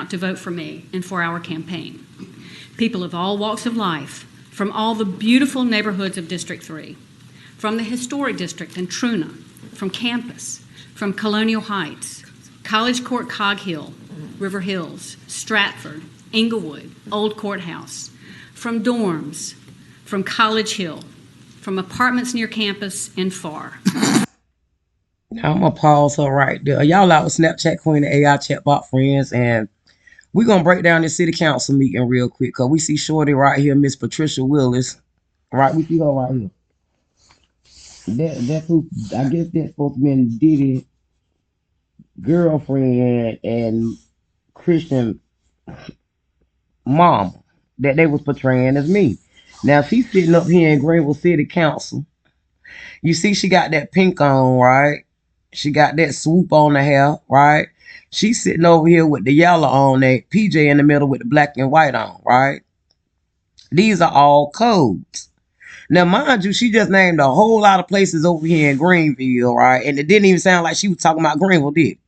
out to vote for me and for our campaign. People of all walks of life, from all the beautiful neighborhoods of District 3, from the historic district in Truna, from campus, from Colonial Heights, College Court, Cog Hill, River Hills, Stratford, Inglewood, Old Courthouse, from dorms, from College Hill, from apartments near campus and far. Now I'm gonna pause her right there. Y'all out with Snapchat Queen and AI chatbot friends, and we're gonna break down this city council meeting real quick because we see Shorty right here, Miss Patricia Willis. Right, we see her right here. That's who I guess that's supposed to be Diddy girlfriend and Christian mama that they was portraying as me. Now she's sitting up here in Greenville City Council. You see she got that pink on, right? She got that swoop on the hair, right? She's sitting over here with the yellow on, that PJ in the middle with the black and white on, right? These are all codes. Now, mind you, she just named a whole lot of places over here in Greenville, right? And it didn't even sound like she was talking about Greenville, did it?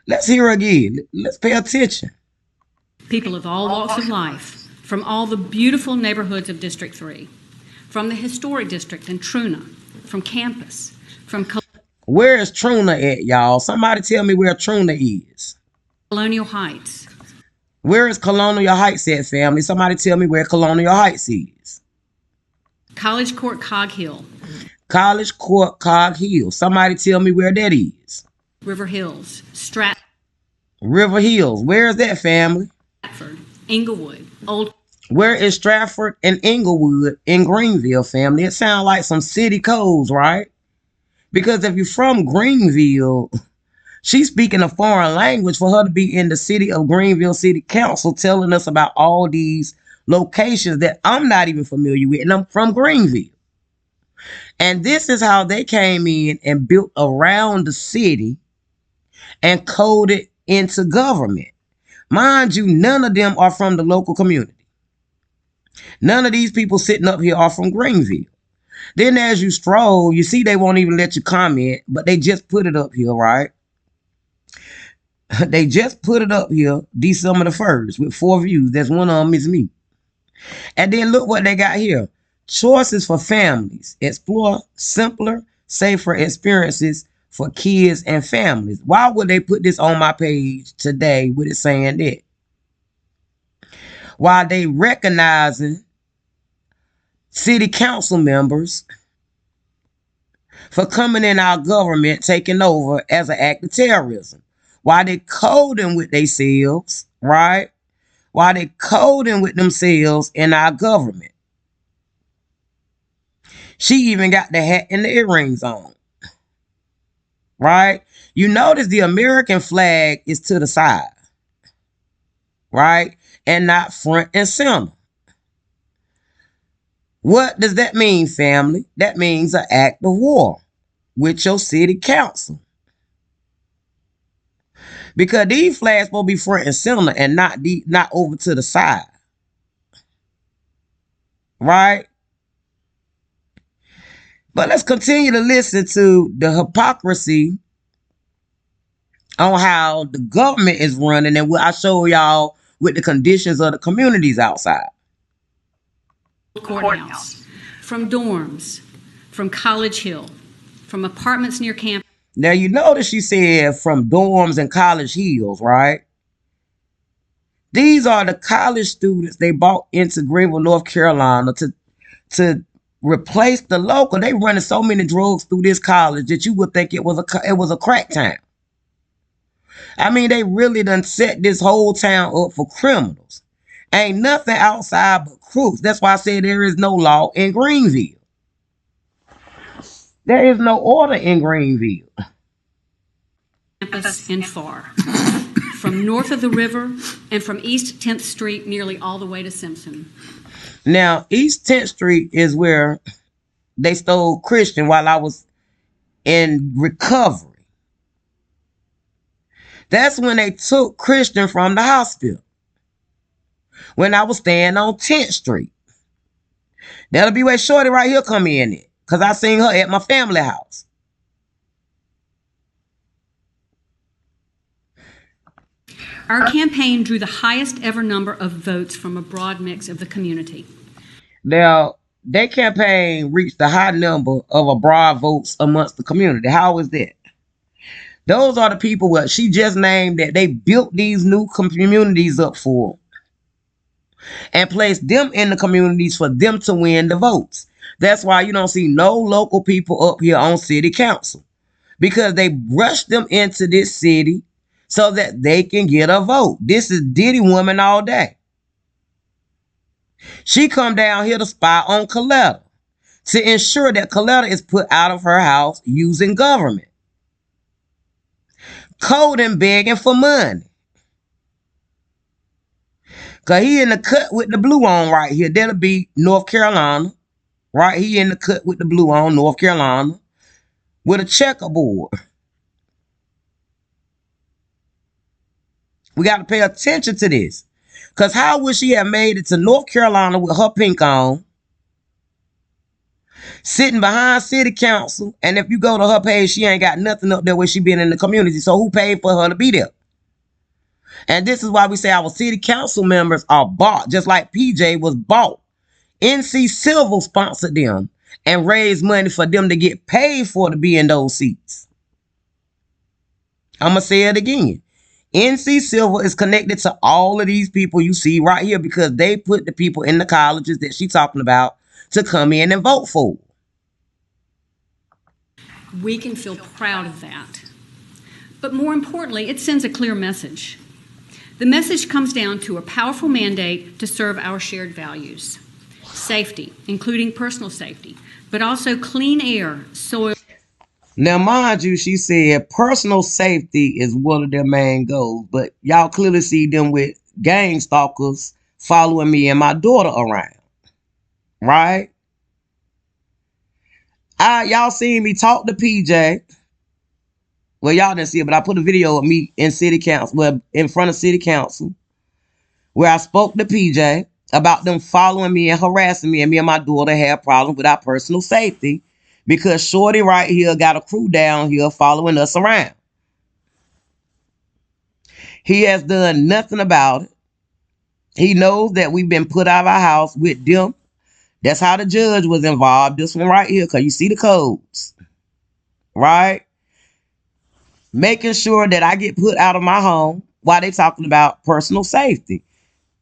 Let's hear her again. Let's pay attention. People of all walks of life, from all the beautiful neighborhoods of District 3, from the historic district in Truna, from campus, from where is Truna at, y'all? Somebody tell me where Truna is. Colonial Heights. Where is Colonial Heights at, family? Somebody tell me where Colonial Heights is. College Court, Cog Hill. College Court, Cog Hill. Somebody tell me where that is. River Hills. River Hills. Where is that, family? Stratford, Inglewood, Old. Where is Stratford and Inglewood in Greenville, family? It sounds like some city codes, right? Because if you're from Greenville, she's speaking a foreign language for her to be in the city of Greenville City Council telling us about all these locations that I'm not even familiar with, and I'm from Greenville. And this is how they came in and built around the city and coded into government. Mind you, none of them are from the local community. None of these people sitting up here are from Greenville. Then as you stroll, you see they won't even let you comment, but they just put it up here, right? They just put it up here December the 1st with 4 views. That's one of them is me. And then look what they got here. Choices for families. Explore simpler, safer experiences for kids and families. Why would they put this on my page today with it saying that? While they recognizing city council members for coming in our government, taking over as an act of terrorism. While they coding with themselves, right? While they coding with themselves in our government. She even got the hat and the earrings on. Right? You notice the American flag is to the side. Right? And not front and center. What does that mean, family? That means an act of war with your city council. Because these flags supposed to be front and center and not over to the side. Right? But let's continue to listen to the hypocrisy on how the government is running and what I show y'all with the conditions of the communities outside. Courthouse, from dorms, from College Hill, from apartments near campus. Now, you notice she said from dorms and College Hills, right? These are the college students they brought into Greenville, North Carolina to replace the local. They running so many drugs through this college that you would think it was a crack town. I mean, they really done set this whole town up for criminals. Ain't nothing outside but crooks. That's why I said there is no law in Greenville. There is no order in Greenville. Campus and far. From north of the river and from East 10th Street nearly all the way to Simpson. Now, East 10th Street is where they stole Christian while I was in recovery. That's when they took Christian from the hospital. When I was staying on 10th Street. That'll be where Shorty right here come in at. Because I seen her at my family house. Our campaign drew the highest ever number of votes from a broad mix of the community. Now, their campaign reached a high number of a broad votes amongst the community. How is that? Those are the people what she just named that they built these new communities up for and placed them in the communities for them to win the votes. That's why you don't see no local people up here on city council, because they rushed them into this city so that they can get a vote. This is Diddy woman all day. She come down here to spy on Coletta to ensure that Coletta is put out of her house using government. Coding begging for money. Because he in the cut with the blue on right here. That'll be North Carolina. Right? He in the cut with the blue on, North Carolina. With a checkerboard. We got to pay attention to this. Because how would she have made it to North Carolina with her pink on? Sitting behind city council. And if you go to her page, she ain't got nothing up there where she been in the community. So who paid for her to be there? And this is why we say our city council members are bought. Just like PJ was bought. NC Silver sponsored them and raised money for them to get paid for to be in those seats. I'm going to say it again. NC Silver is connected to all of these people you see right here because they put the people in the colleges that she's talking about to come in and vote for. We can feel proud of that. But more importantly, it sends a clear message. The message comes down to a powerful mandate to serve our shared values. Safety, including personal safety, but also clean air, soil. Now, mind you, she said personal safety is one of their main goals, but y'all clearly see them with gang stalkers following me and my daughter around, right? Y'all seen me talk to PJ. Well, y'all didn't see it, but I put a video of me in city council, well, in front of city council, where I spoke to PJ about them following me and harassing me, and me and my daughter had problems with our personal safety because Shorty right here got a crew down here following us around. He has done nothing about it. He knows that we've been put out of our house with them. That's how the judge was involved. This one right here, because you see the codes, right? Making sure that I get put out of my home while they talking about personal safety.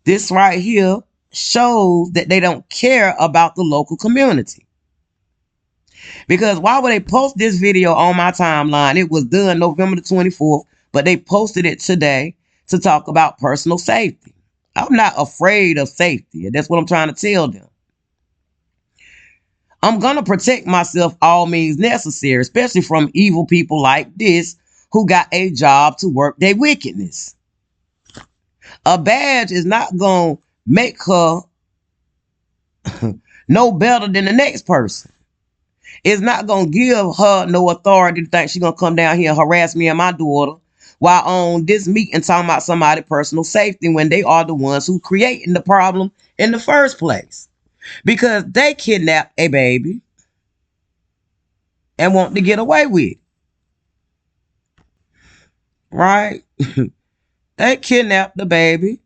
This right here shows that they don't care about the local community. Because why would they post this video on my timeline? It was done November the 24th, but they posted it today to talk about personal safety. I'm not afraid of safety, and that's what I'm trying to tell them. I'm going to protect myself all means necessary, especially from evil people like this who got a job to work their wickedness. A badge is not going to make her no better than the next person. It's not going to give her no authority to think she's going to come down here and harass me and my daughter while on this meeting talking about somebody's personal safety when they are the ones who creating the problem in the first place. Because they kidnapped a baby and want to get away with it. Right? They kidnapped the baby.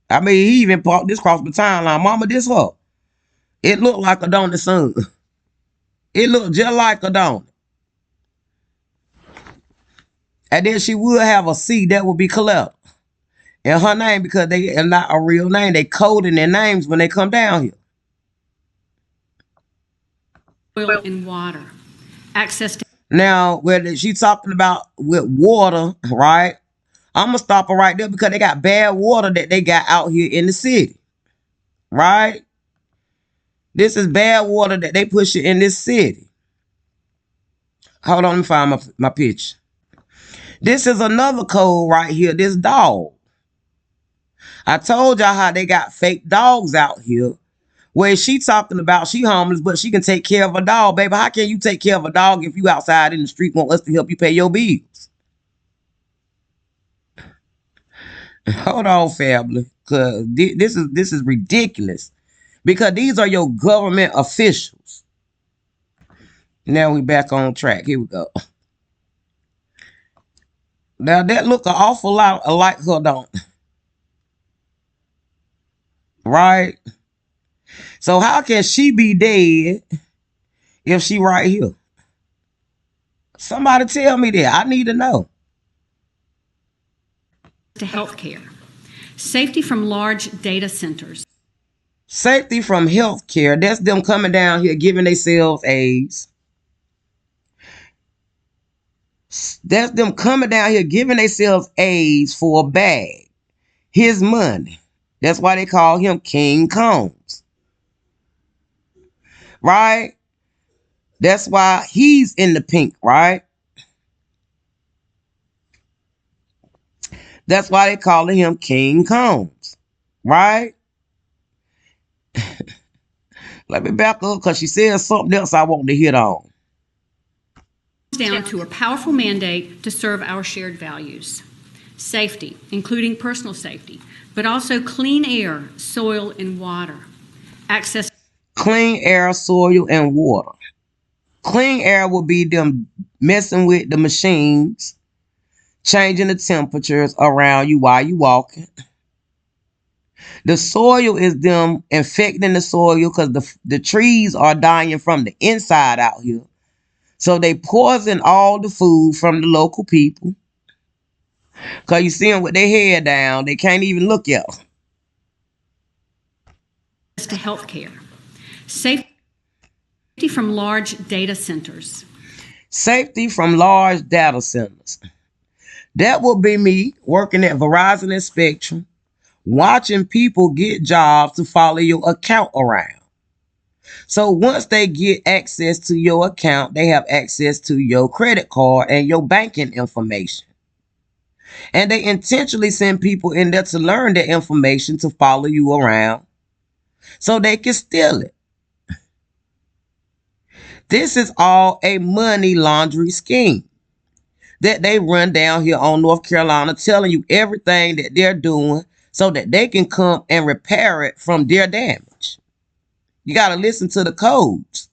I mean, he even brought this across the timeline. Mama, this her. It looked like a donut son. It looked just like a donut. And then she would have a C that would be Coletta. And her name, because they are not a real name. They coding their names when they come down here. Oil and water. Access to. Now, where she's talking about with water, right? I'm going to stop her right there because they got bad water that they got out here in the city. Right? This is bad water that they push it in this city. Hold on, let me find my pitch. This is another code right here, this dog. I told y'all how they got fake dogs out here. Where she talking about she homeless, but she can take care of a dog. Baby, how can you take care of a dog if you outside in the street want us to help you pay your bills? Hold on, family. Because this is ridiculous. Because these are your government officials. Now we back on track. Here we go. Now that look an awful lot like her, don't. right? So how can she be dead if she right here? Somebody tell me that. I need to know. To healthcare. Safety from large data centers. Safety from healthcare. That's them coming down here giving themselves AIDS. That's them coming down here giving themselves AIDS for a bag. His money. That's why they call him King COMBS. Right? That's why he's in the pink, right? That's why they calling him King COMBS. Right? Let me back up because she said something else I want to hit on. Down to a powerful mandate to serve our shared values. Safety, including personal safety, but also clean air, soil, and water. Access. Clean air, soil, and water. Clean air will be them messing with the machines, changing the temperatures around you while you walking. The soil is them infecting the soil because the trees are dying from the inside out here. So they poison all the food from the local people. Because you see them with their head down. They can't even look at them. To healthcare. Safety from large data centers. Safety from large data centers. That will be me working at Verizon and Spectrum, watching people get jobs to follow your account around. So once they get access to your account, they have access to your credit card and your banking information. And they intentionally send people in there to learn that information to follow you around so they can steal it. This is all a money laundering scheme that they run down here on North Carolina, telling you everything that they're doing so that they can come and repair it from their damage. You got to listen to the codes.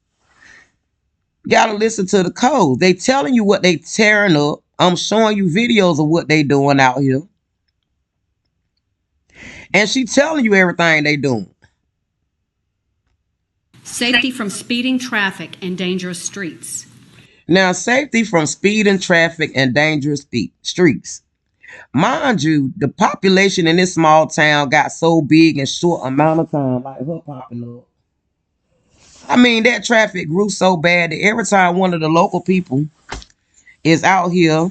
You got to listen to the codes. They telling you what they tearing up. I'm showing you videos of what they doing out here. And she telling you everything they doing. Safety from speeding traffic and dangerous streets. Now, safety from speeding traffic and dangerous streets. Mind you, the population in this small town got so big in short amount of time, like her popping up. I mean, that traffic grew so bad that every time one of the local people is out here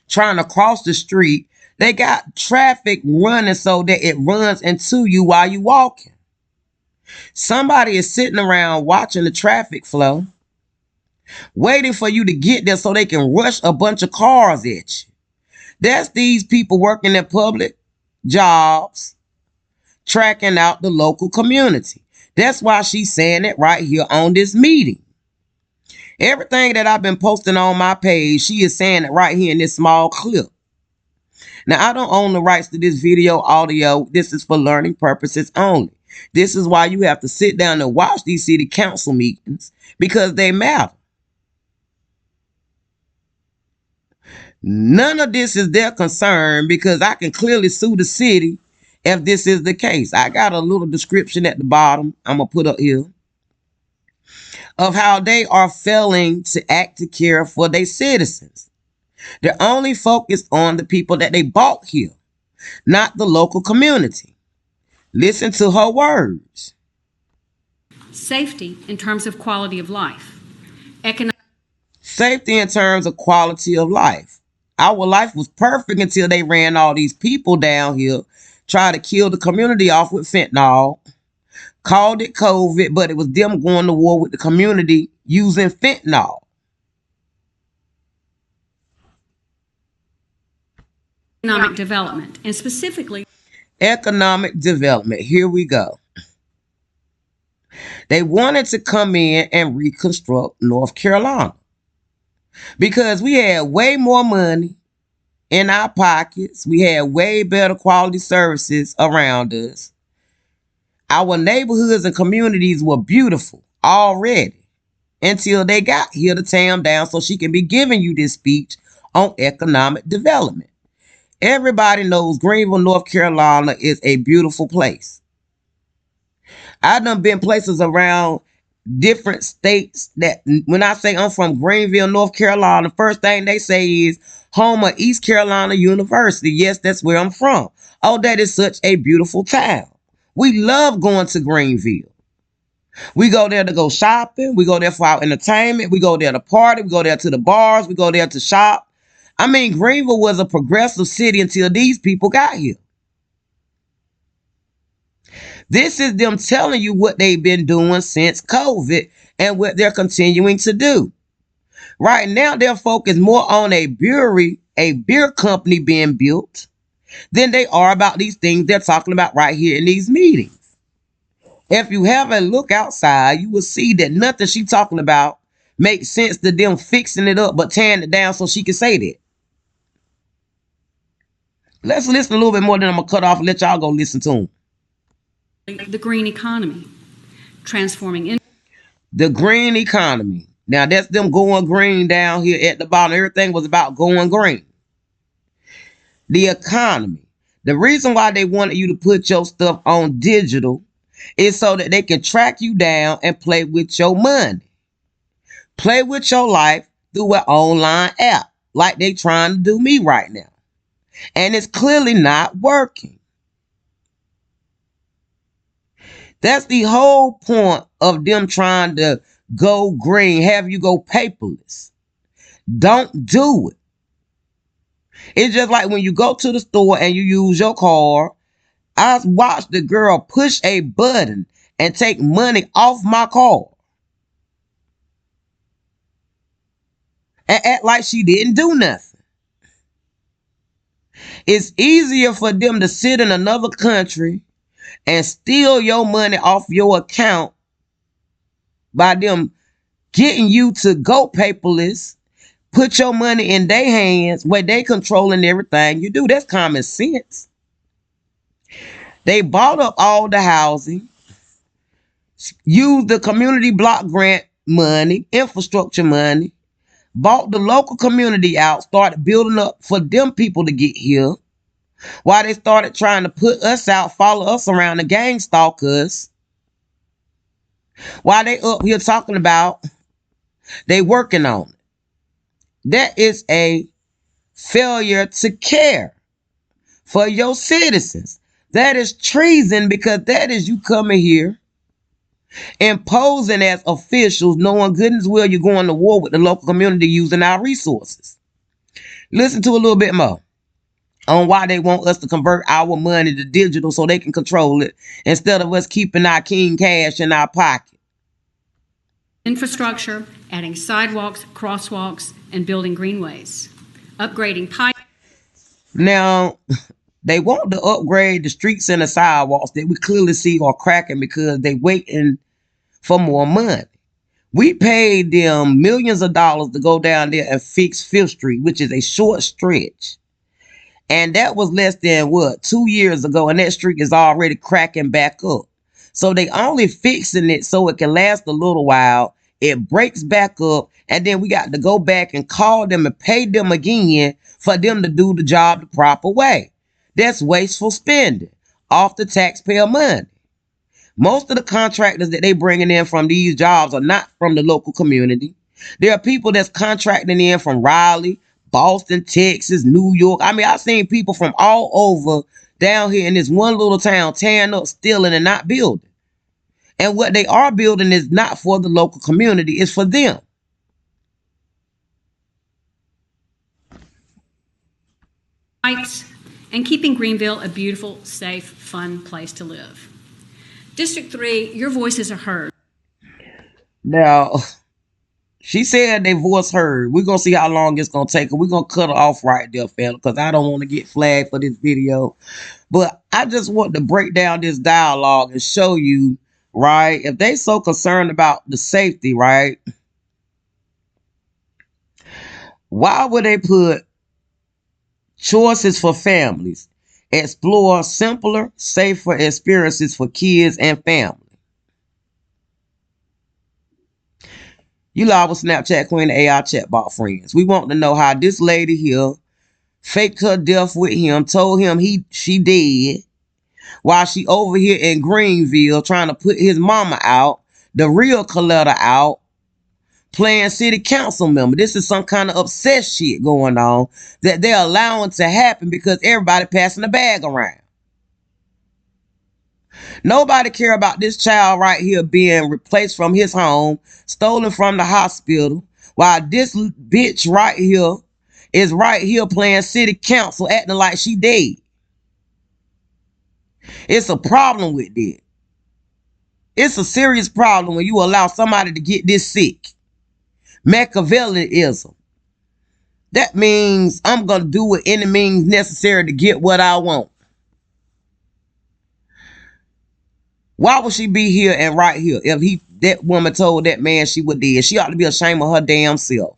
trying to cross the street, they got traffic running so that it runs into you while you walking. Somebody is sitting around watching the traffic flow, waiting for you to get there so they can rush a bunch of cars at you. That's these people working at public jobs, tracking out the local community. That's why she's saying it right here on this meeting. Everything that I've been posting on my page, she is saying it right here in this small clip. Now, I don't own the rights to this video audio. This is for learning purposes only. This is why you have to sit down and watch these city council meetings, because they matter. None of this is their concern, because I can clearly sue the city if this is the case. I got a little description at the bottom I'm going to put up here of how they are failing to act to care for their citizens. They're only focused on the people that they bought here, not the local community. Listen to her words. Safety in terms of quality of life. Safety in terms of quality of life. Our life was perfect until they ran all these people down here, tried to kill the community off with fentanyl, called it COVID, but it was them going to war with the community using fentanyl. Economic development, and specifically economic development. Here we go. They wanted to come in and reconstruct North Carolina because we had way more money in our pockets. We had way better quality services around us. Our neighborhoods and communities were beautiful already until they got here to tear them down so she can be giving you this speech on economic development. Everybody knows Greenville, North Carolina is a beautiful place. I done been places around different states that when I say I'm from Greenville, North Carolina, the first thing they say is home of East Carolina University. Yes, that's where I'm from. Oh, that is such a beautiful town. We love going to Greenville. We go there to go shopping. We go there for our entertainment. We go there to party. We go there to the bars. We go there to shop. I mean, Greenville was a progressive city until these people got here. This is them telling you what they've been doing since COVID and what they're continuing to do. Right now, they're focused more on a beer company being built than they are about these things they're talking about right here in these meetings. If you have a look outside, you will see that nothing she's talking about makes sense to them fixing it up but tearing it down so she can say that. Let's listen a little bit more, then I'm going to cut off and let y'all go listen to them. The green economy, transforming the green economy. Now, that's them going green down here at the bottom. Everything was about going green. The economy. The reason why they wanted you to put your stuff on digital is so that they can track you down and play with your money. Play with your life through an online app like they trying to do me right now. And it's clearly not working. That's the whole point of them trying to go green, have you go paperless. Don't do it. It's just like when you go to the store and you use your card. I watched the girl push a button and take money off my card and act like she didn't do nothing. It's easier for them to sit in another country and steal your money off your account by them getting you to go paperless, put your money in their hands where they controlling everything you do. That's common sense. They bought up all the housing, used the community block grant money, infrastructure money, bought the local community out, started building up for them people to get here, while they started trying to put us out, follow us around, the gang stalk us, while they up here talking about they working on it. That is a failure to care for your citizens. That is treason, because that is you coming here imposing as officials, knowing goodness well you're going to war with the local community using our resources. Listen to a little bit more on why they want us to convert our money to digital so they can control it instead of us keeping our king cash in our pocket. infrastructure, adding sidewalks, crosswalks, and building greenways, upgrading pipes. Now, they want to upgrade the streets and the sidewalks that we clearly see are cracking because they waiting for more money. We paid them millions of dollars to go down there and fix 5th Street, which is a short stretch. And that was less than, 2 years ago, and that street is already cracking back up. So they only fixing it so it can last a little while. It breaks back up, and then we got to go back and call them and pay them again for them to do the job the proper way. That's wasteful spending off the taxpayer money. Most of the contractors that they bringing in from these jobs are not from the local community. There are people that's contracting in from Raleigh, Boston, Texas, New York. I mean, I've seen people from all over down here in this one little town tearing up, stealing, and not building. And what they are building is not for the local community, it's for them. And keeping Greenville a beautiful, safe, fun place to live. District 3, your voices are heard. Now, she said they voice heard. We're going to see how long it's going to take. We're going to cut her off right there, fella, because I don't want to get flagged for this video. But I just want to break down this dialogue and show you, right, if they so concerned about the safety, right, why would they put choices for families? Explore simpler, safer experiences for kids and family. You love with Snapchat Queen and AI chatbot friends. We want to know how this lady here faked her death with him, told him she dead, while she over here in Greenville trying to put his mama out, the real Coletta out, playing city council member. This is some kind of obsessed shit going on that they're allowing to happen because everybody passing the bag around. Nobody care about this child right here being replaced from his home, stolen from the hospital, while this bitch right here is right here playing city council, acting like she dead. It's a problem with that. It's a serious problem when you allow somebody to get this sick. Machiavellianism. That means I'm going to do what any means necessary to get what I want. Why would she be here and right here if that woman told that man she was dead? She ought to be ashamed of her damn self.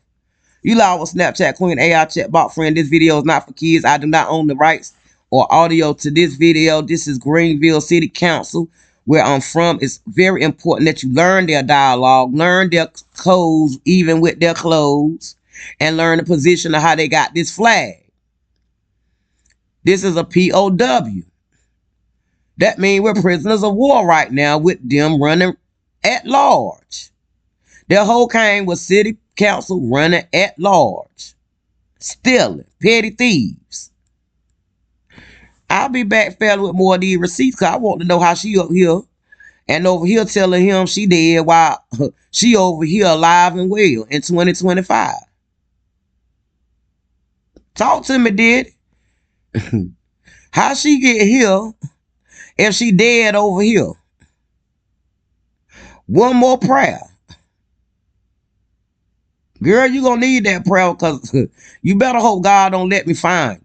You live with Snapchat Queen AI chatbot friend. This video is not for kids. I do not own the rights or audio to this video. This is Greenville City Council, where I'm from. It's very important that you learn their dialogue, learn their codes, even with their clothes, and learn the position of how they got this flag. This is a POW. That means we're prisoners of war right now with them running at large. Their whole game was city council running at large. Stealing. Petty thieves. I'll be back fairly with more of these receipts because I want to know how she up here and over here telling him she dead while she over here alive and well in 2025. Talk to me, DIDDY. How she get here if she dead over here? One more prayer. Girl, you gonna need that prayer because you better hope God don't let me find you.